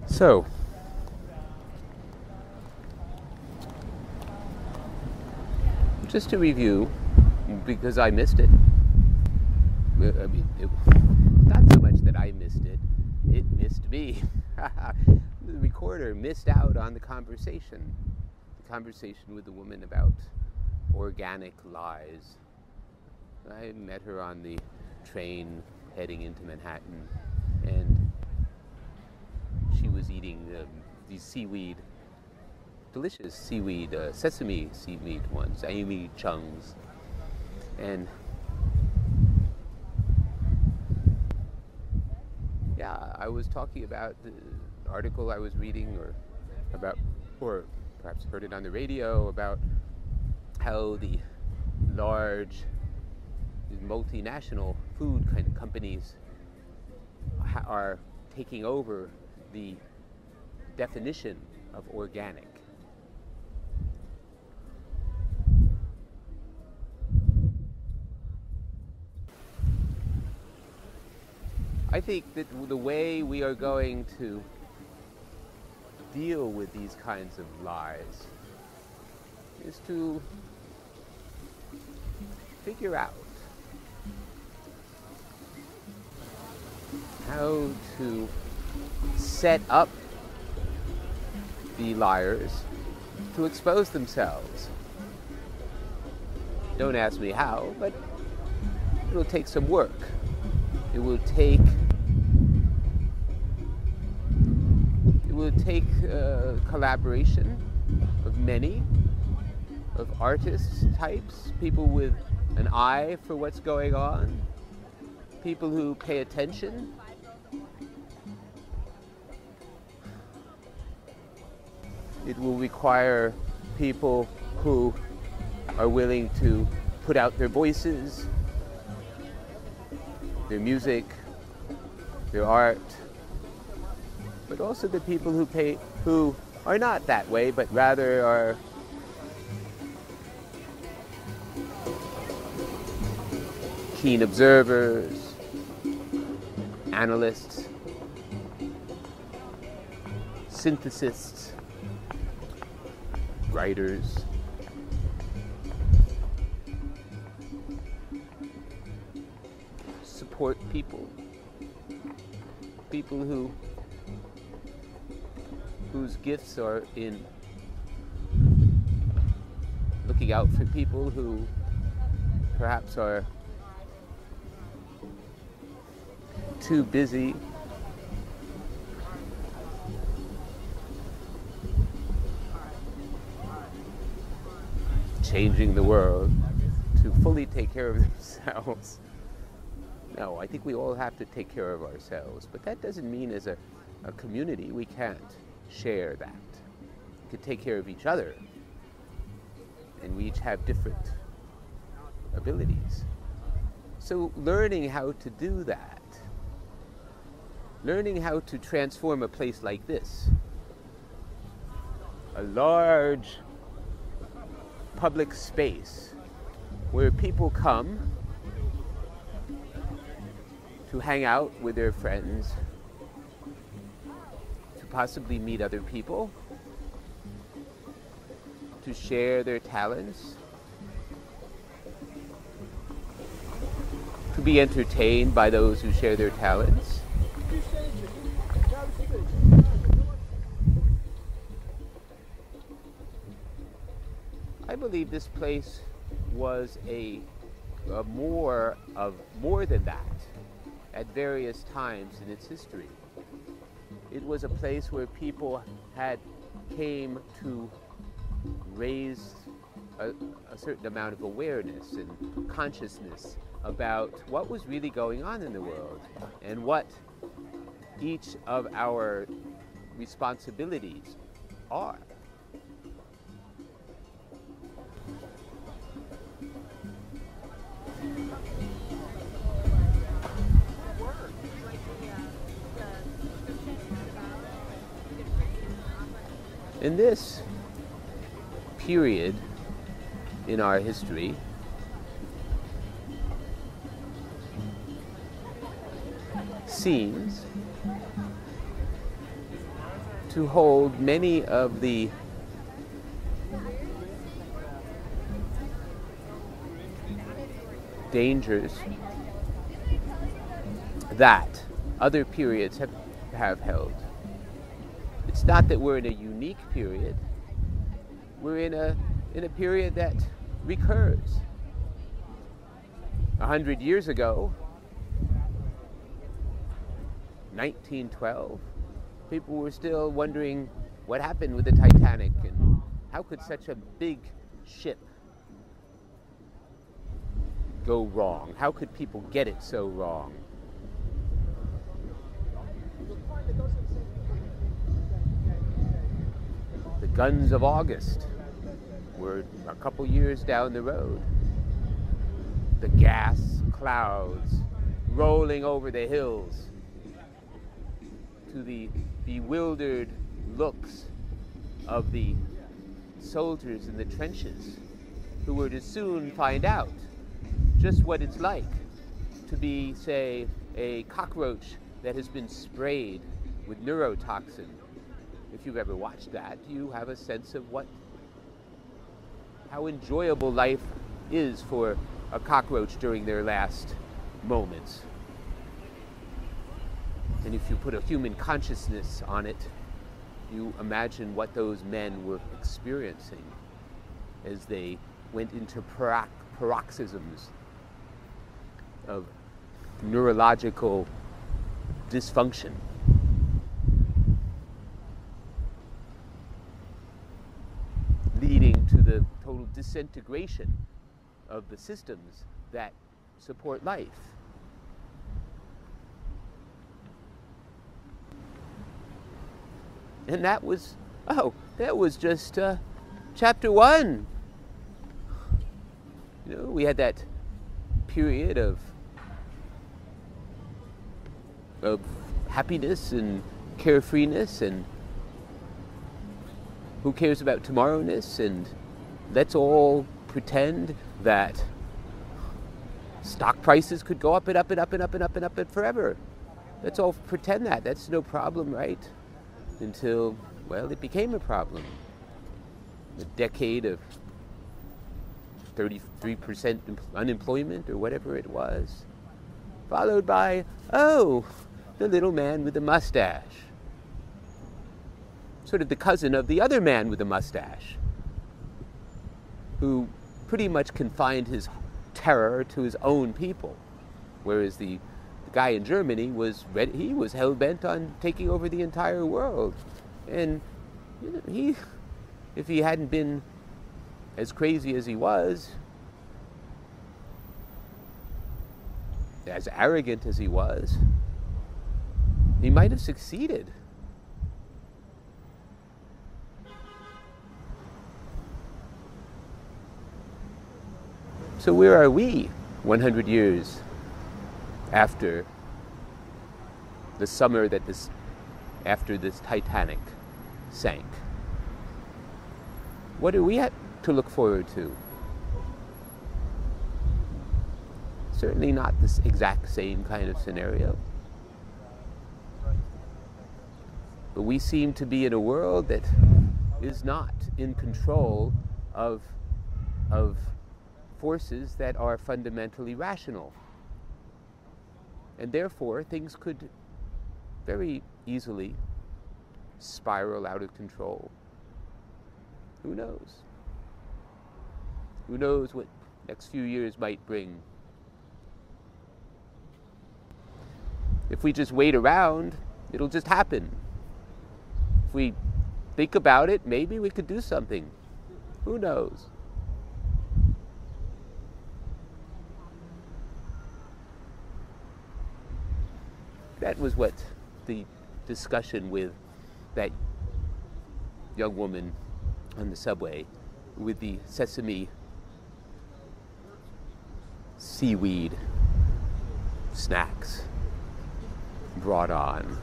So, just to review, because I missed it. I mean, not so much that I missed it, it missed me. The recorder missed out on the conversation with the woman about organic lies. I met her on the train heading into Manhattan, and she was eating these seaweed, delicious seaweed, sesame seaweed ones, Amy Chung's. And yeah, I was talking about the article I was reading, or perhaps heard it on the radio, about how the large multinational food kind of companies are taking over the definition of organic. I think that the way we are going to deal with these kinds of lies is to figure out how to set up the liars to expose themselves. Don't ask me how, but it'll take some work. It will take collaboration of many, of artists types, people with an eye for what's going on, people who pay attention. It will require people who are willing to put out their voices, their music, their art, but also the people who are not that way, but rather are keen observers, analysts, synthesists, writers. Support people whose gifts are in looking out for people who perhaps are too busy changing the world to fully take care of themselves. No, I think we all have to take care of ourselves, but that doesn't mean as a community we can't share that. We can take care of each other, and we each have different abilities. So learning how to do that, learning how to transform a place like this, a large public space where people come to hang out with their friends, to possibly meet other people, to share their talents, to be entertained by those who share their talents. I believe this place was more than that at various times in its history. It was a place where people came to raise a certain amount of awareness and consciousness about what was really going on in the world and what each of our responsibilities are. In this period in our history, seems to hold many of the dangers that other periods have held. It's not that we're in a unique period. We're in a period that recurs. 100 years ago, 1912, people were still wondering what happened with the Titanic and how could such a big ship go wrong? How could people get it so wrong? The guns of August were a couple years down the road. The gas clouds rolling over the hills to the bewildered looks of the soldiers in the trenches who were to soon find out just what it's like to be, say, a cockroach that has been sprayed with neurotoxin. If you've ever watched that, you have a sense of how enjoyable life is for a cockroach during their last moments. And if you put a human consciousness on it, you imagine what those men were experiencing as they went into paroxysms of neurological dysfunction. Leading to the total disintegration of the systems that support life. And that was just chapter 1. You know, we had that period of happiness and carefreeness and who cares about tomorrowness, and let's all pretend that stock prices could go up and up and up and up and up and up and forever. Let's all pretend that. That's no problem, right? Until, well, it became a problem. A decade of 33% unemployment or whatever it was, followed by, oh, the little man with the mustache. Sort of the cousin of the other man with the mustache, who pretty much confined his terror to his own people, whereas the guy in Germany was hell-bent on taking over the entire world. And you know, if he hadn't been as crazy as he was, as arrogant as he was, he might have succeeded. So where are we 100 years after the summer after this Titanic sank? What are we to look forward to? Certainly not this exact same kind of scenario. But we seem to be in a world that is not in control of forces that are fundamentally rational. And therefore, things could very easily spiral out of control. Who knows? Who knows what next few years might bring? If we just wait around, it'll just happen. If we think about it, maybe we could do something. Who knows? That was what the discussion with that young woman on the subway with the Sesame seaweed snacks brought on.